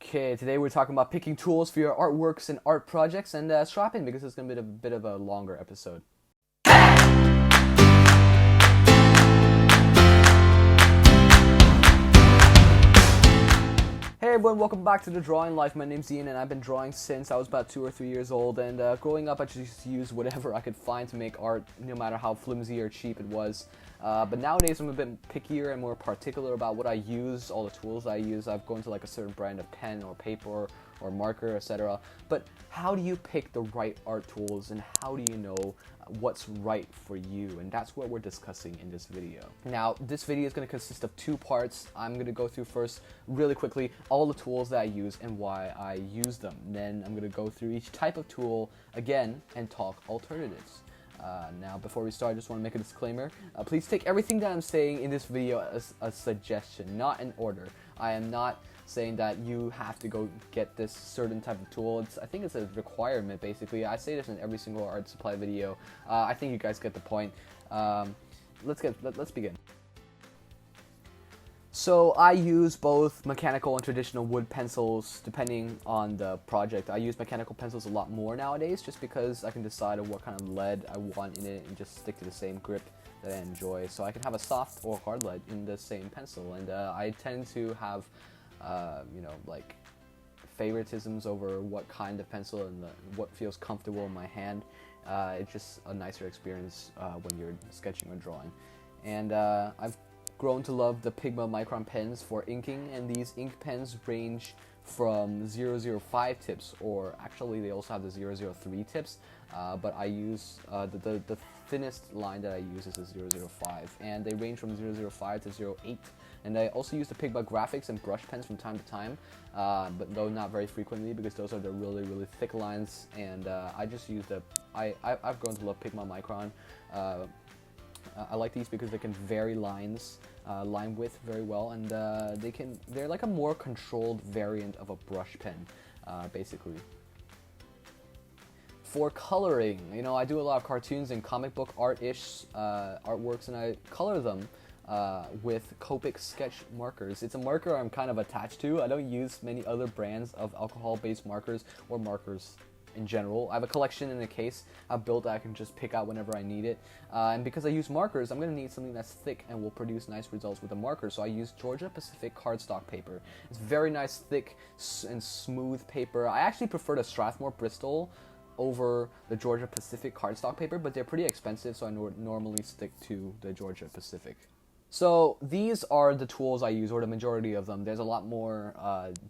Okay, today we're talking about picking tools for your artworks and art projects, and strap in because it's going to be a bit of a longer episode. Hey everyone, welcome back to The Drawing Life. My name's Ian and I've been drawing since I was about 2 or 3 years old, and growing up I just used whatever I could find to make art, no matter how flimsy or cheap it was. But nowadays I'm a bit pickier and more particular about what I use, all the tools I use. I've gone to like a certain brand of pen or paper or marker, etc. But how do you pick the right art tools, and how do you know what's right for you? And that's what we're discussing in this video. Now, this video is going to consist of 2 parts. I'm going to go through first, really quickly, all the tools that I use and why I use them. Then I'm going to go through each type of tool again and talk alternatives. Now, before we start, I just want to make a disclaimer. Please take everything that I'm saying in this video as a suggestion, not an order. I am not saying that you have to go get this certain type of tool. I think it's a requirement, basically. I say this in every single art supply video. I think you guys get the point. Let's begin. So I use both mechanical and traditional wood pencils depending on the project. I use mechanical pencils a lot more nowadays just because I can decide on what kind of lead I want in it and just stick to the same grip that I enjoy. So I can have a soft or hard lead in the same pencil, and I tend to have like favoritisms over what kind of pencil and what feels comfortable in my hand. It's just a nicer experience when you're sketching or drawing. And I've grown to love the Pigma Micron pens for inking, and these ink pens range from 005 tips, or actually they also have the 003 tips, but I use the thinnest line that I use is the 005, and they range from 005 to 08. And I also use the Pigma graphics and brush pens from time to time, but though not very frequently, because those are the really thick lines, and I just use I've grown to love Pigma Micron. I like these because they can vary line width very well, and they're like a more controlled variant of a brush pen, basically. For coloring, I do a lot of cartoons and comic book art-ish artworks, and I color them with Copic sketch markers. It's a marker I'm kind of attached to. I don't use many other brands of alcohol-based markers or markers in general. I have a collection in a case I've built that I can just pick out whenever I need it. And because I use markers, I'm going to need something that's thick and will produce nice results with a marker. So I use Georgia Pacific cardstock paper. It's very nice, thick and smooth paper. I actually prefer the Strathmore Bristol over the Georgia Pacific cardstock paper, but they're pretty expensive, so I normally stick to the Georgia Pacific. So these are the tools I use, or the majority of them. There's a lot more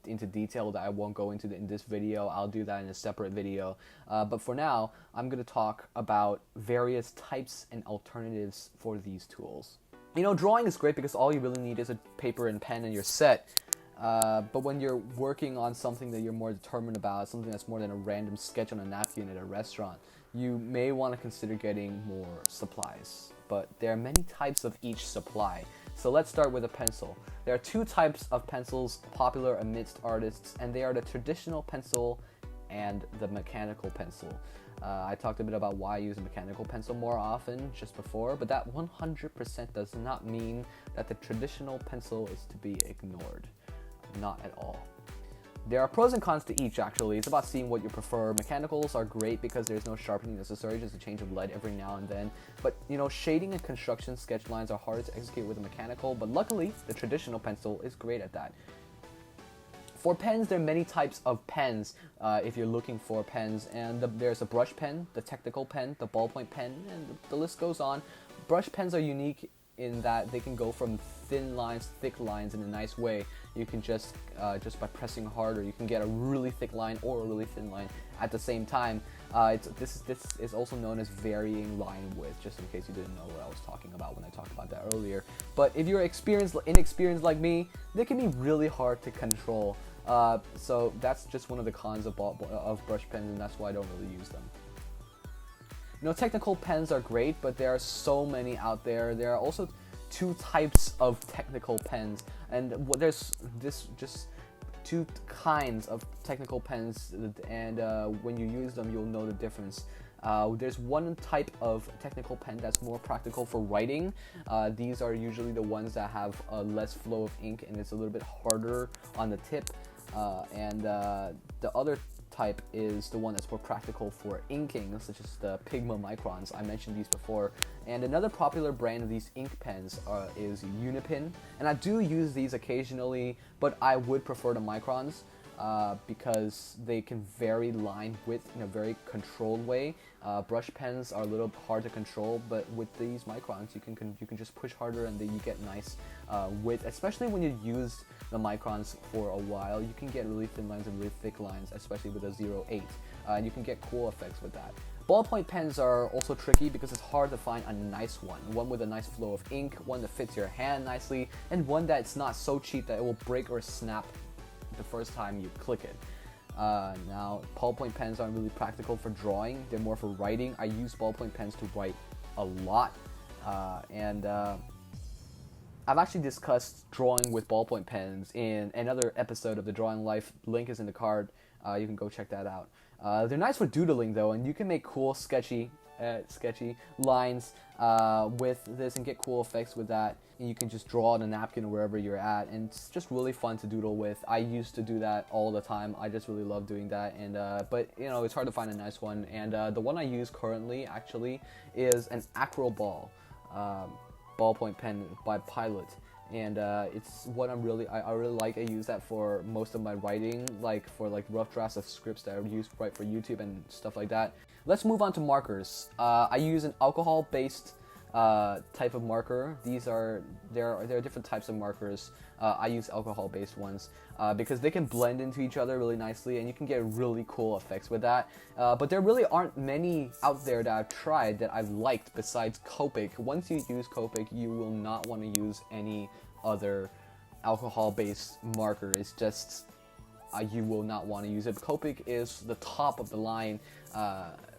into detail that I won't go into in this video. I'll do that in a separate video. But for now, I'm going to talk about various types and alternatives for these tools. Drawing is great because all you really need is a paper and pen and you're set. But when you're working on something that you're more determined about, something that's more than a random sketch on a napkin at a restaurant, you may want to consider getting more supplies. But there are many types of each supply. So let's start with a pencil. There are 2 types of pencils popular amidst artists, and they are the traditional pencil and the mechanical pencil. I talked a bit about why I use a mechanical pencil more often just before, but that 100% does not mean that the traditional pencil is to be ignored. Not at all. There are pros and cons to each, actually. It's about seeing what you prefer. Mechanicals are great because there's no sharpening necessary, just a change of lead every now and then. But, shading and construction sketch lines are harder to execute with a mechanical, but luckily, the traditional pencil is great at that. For pens, there are many types of pens if you're looking for pens, and there's a brush pen, the technical pen, the ballpoint pen, and the list goes on. Brush pens are unique in that they can go from thin lines, thick lines in a nice way. You can just by pressing harder, you can get a really thick line or a really thin line at the same time. This is also known as varying line width, just in case you didn't know what I was talking about when I talked about that earlier. But if you're inexperienced like me, they can be really hard to control. So that's just one of the cons of brush pens, and that's why I don't really use them. Technical pens are great, but there are so many out there. There are also 2 types of technical pens, and there's just 2 kinds of technical pens, and when you use them, you'll know the difference. There's one type of technical pen that's more practical for writing. These are usually the ones that have less flow of ink and it's a little bit harder on the tip. and the other type is the one that's more practical for inking, such as the Pigma Microns. I mentioned these before. And another popular brand of these ink pens is Unipin, and I do use these occasionally, but I would prefer the Microns because they can vary line width in a very controlled way. Brush pens are a little hard to control, but with these Microns, you can just push harder, and then you get nice width. Especially when you use the Microns for a while, you can get really thin lines and really thick lines, especially with a 0.8, and you can get cool effects with that. Ballpoint pens are also tricky because it's hard to find a nice one with a nice flow of ink, one that fits your hand nicely, and one that's not so cheap that it will break or snap the first time you click it. Now, ballpoint pens aren't really practical for drawing, they're more for writing. I use ballpoint pens to write a lot, and I've actually discussed drawing with ballpoint pens in another episode of The Drawing Life. Link is in the card. You can go check that out. They're nice for doodling though, and you can make cool sketchy lines with this and get cool effects with that. And you can just draw on a napkin or wherever you're at, and it's just really fun to doodle with. I used to do that all the time. I just really love doing that, and but you know, it's hard to find a nice one. And the one I use currently actually is an Acryl Ball ballpoint pen by Pilot. And it's what I really like. I use that for most of my writing, like for like rough drafts of scripts that I would use right for YouTube and stuff like that. Let's move on to markers. I use an alcohol-based type of marker. There are different types of markers. I use alcohol-based ones because they can blend into each other really nicely, and you can get really cool effects with that. But there really aren't many out there that I've tried that I've liked besides Copic. Once you use Copic, you will not want to use any other alcohol-based marker. It's just you will not want to use it. Copic is the top of the line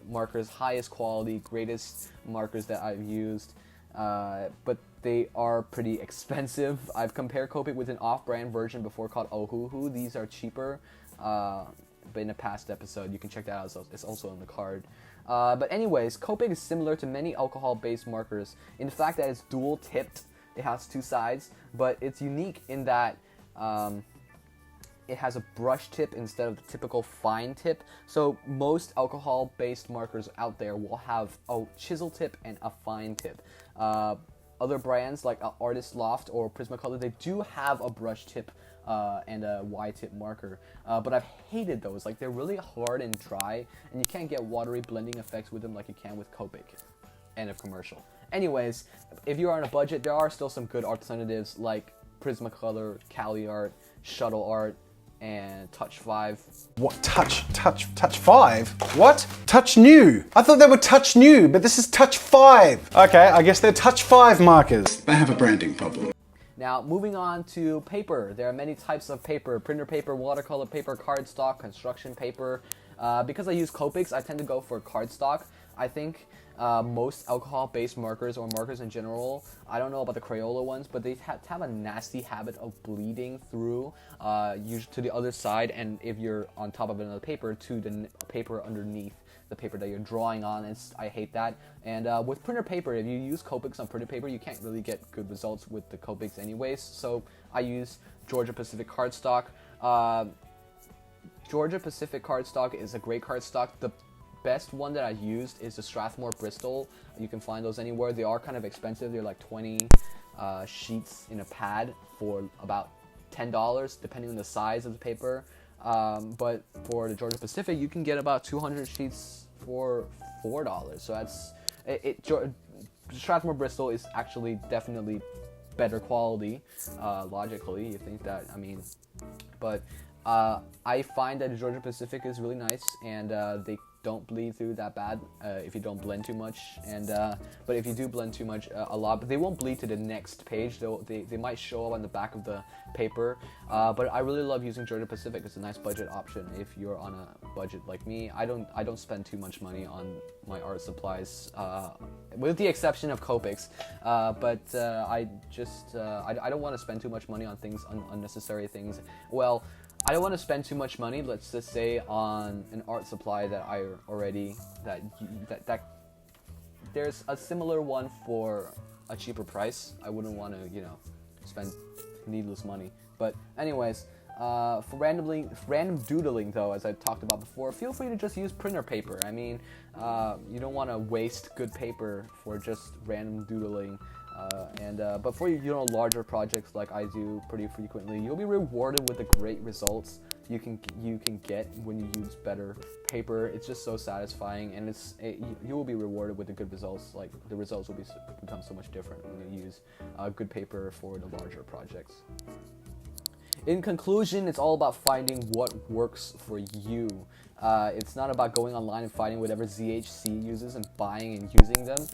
markers, highest quality, greatest markers that I've used, but they are pretty expensive. I've compared Copic with an off-brand version before called Ohuhu. These are cheaper, but in a past episode, you can check that out. It's also in the card. But anyways, Copic is similar to many alcohol-based markers in the fact that it's dual-tipped. It has two sides, but it's unique in that it has a brush tip instead of the typical fine tip. So most alcohol-based markers out there will have a chisel tip and a fine tip. Other brands like Artist Loft or Prismacolor, they do have a brush tip and a Y-tip marker, but I've hated those. Like, they're really hard and dry, and you can't get watery blending effects with them like you can with Copic. End of commercial. Anyways, if you are on a budget, there are still some good alternatives like Prismacolor, CaliArt, Shuttle Art, and Touch 5. What? Touch 5? What? Touch New? I thought they were Touch New, but this is Touch 5. Okay, I guess they're Touch 5 markers. They have a branding problem. Now, moving on to paper. There are many types of paper: printer paper, watercolor paper, cardstock, construction paper. Because I use Copics, I tend to go for cardstock. I think most alcohol-based markers, or markers in general, I don't know about the Crayola ones, but they have a nasty habit of bleeding through usually to the other side, and if you're on top of another paper, to the paper underneath the paper that you're drawing on. I hate that. And with printer paper, if you use Copics on printer paper, you can't really get good results with the Copics anyways, so I use Georgia Pacific cardstock. Georgia Pacific cardstock is a great cardstock. The best one that I used is the Strathmore Bristol. You can find those anywhere. They are kind of expensive. They're like 20 sheets in a pad for about $10, depending on the size of the paper. But for the Georgia Pacific, you can get about 200 sheets for $4. So that's Strathmore Bristol is actually definitely better quality. Logically, you think that? I mean, but I find that the Georgia Pacific is really nice, and they don't bleed through that bad if you don't blend too much. And but if you do blend too much, a lot, but they won't bleed to the next page. They might show up on the back of the paper. But I really love using Georgia Pacific. It's a nice budget option if you're on a budget like me. I don't spend too much money on my art supplies, with the exception of Copics. But I don't want to spend too much money on things, unnecessary things. Well, I don't want to spend too much money, let's just say, on an art supply that I already, that there's a similar one for a cheaper price. I wouldn't want to, spend needless money. But anyways, For random doodling, though, as I talked about before, feel free to just use printer paper. I mean, you don't want to waste good paper for just random doodling. But for larger projects like I do pretty frequently, you'll be rewarded with the great results you can get when you use better paper. It's just so satisfying, and you will be rewarded with the good results. Like, the results will become so much different when you use good paper for the larger projects. In conclusion, it's all about finding what works for you. It's not about going online and finding whatever ZHC uses and buying and using them.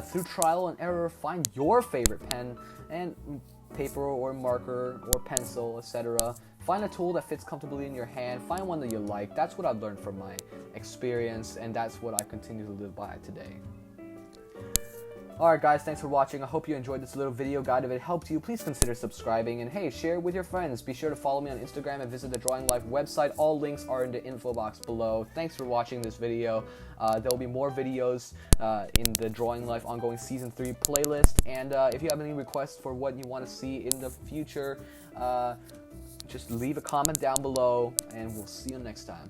Through trial and error, find your favorite pen and paper or marker or pencil, etc. Find a tool that fits comfortably in your hand. Find one that you like. That's what I've learned from my experience, and that's what I continue to live by today. Alright guys, thanks for watching. I hope you enjoyed this little video guide. If it helped you, please consider subscribing, and hey, share it with your friends. Be sure to follow me on Instagram and visit the Drawing Life website. All links are in the info box below. Thanks for watching this video. There will be more videos in the Drawing Life ongoing Season 3 playlist, and if you have any requests for what you want to see in the future, just leave a comment down below, and we'll see you next time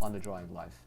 on the Drawing Life.